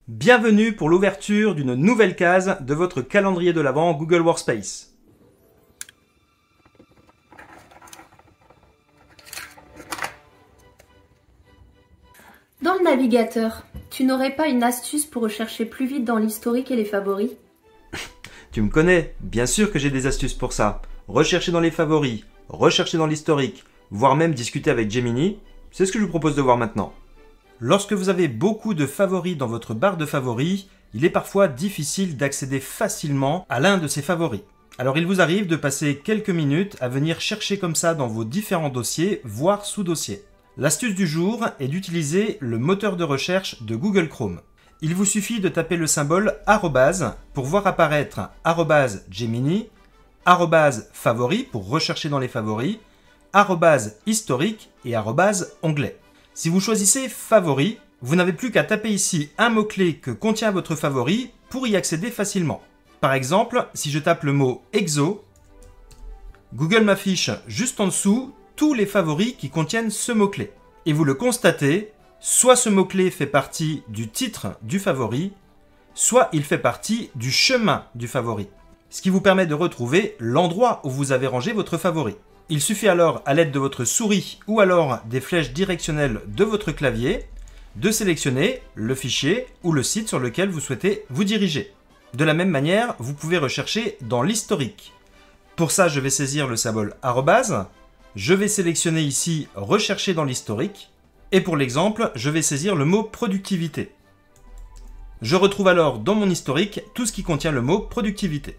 Bienvenue pour l'ouverture d'une nouvelle case de votre calendrier de l'Avent Google Workspace. Dans le navigateur, tu n'aurais pas une astuce pour rechercher plus vite dans l'historique et les favoris? Tu me connais, bien sûr que j'ai des astuces pour ça. Rechercher dans les favoris, rechercher dans l'historique, voire même discuter avec Gemini, c'est ce que je vous propose de voir maintenant. Lorsque vous avez beaucoup de favoris dans votre barre de favoris, il est parfois difficile d'accéder facilement à l'un de ces favoris. Alors il vous arrive de passer quelques minutes à venir chercher comme ça dans vos différents dossiers, voire sous-dossiers. L'astuce du jour est d'utiliser le moteur de recherche de Google Chrome. Il vous suffit de taper le symbole arrobase pour voir apparaître arrobase Gemini, arrobase favoris pour rechercher dans les favoris, arrobase historique et arrobase onglet. Si vous choisissez favoris, vous n'avez plus qu'à taper ici un mot-clé que contient votre favori pour y accéder facilement. Par exemple, si je tape le mot exo, Google m'affiche juste en dessous tous les favoris qui contiennent ce mot-clé. Et vous le constatez, soit ce mot-clé fait partie du titre du favori, soit il fait partie du chemin du favori. Ce qui vous permet de retrouver l'endroit où vous avez rangé votre favori. Il suffit alors, à l'aide de votre souris ou alors des flèches directionnelles de votre clavier, de sélectionner le fichier ou le site sur lequel vous souhaitez vous diriger. De la même manière, vous pouvez rechercher dans l'historique. Pour ça, je vais saisir le symbole arrobase. Je vais sélectionner ici « Rechercher dans l'historique » et pour l'exemple, je vais saisir le mot « productivité ». Je retrouve alors dans mon historique tout ce qui contient le mot « productivité ».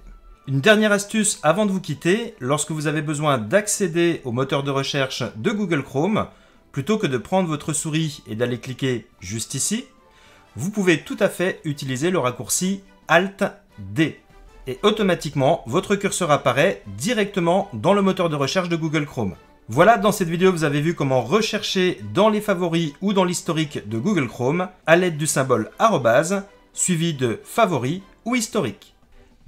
Une dernière astuce avant de vous quitter, lorsque vous avez besoin d'accéder au moteur de recherche de Google Chrome, plutôt que de prendre votre souris et d'aller cliquer juste ici, vous pouvez tout à fait utiliser le raccourci Alt-D. Et automatiquement, votre curseur apparaît directement dans le moteur de recherche de Google Chrome. Voilà, dans cette vidéo, vous avez vu comment rechercher dans les favoris ou dans l'historique de Google Chrome à l'aide du symbole arrobase, suivi de favoris ou historique.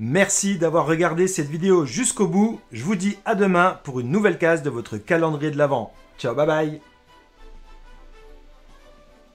Merci d'avoir regardé cette vidéo jusqu'au bout. Je vous dis à demain pour une nouvelle case de votre calendrier de l'Avent. Ciao, bye bye!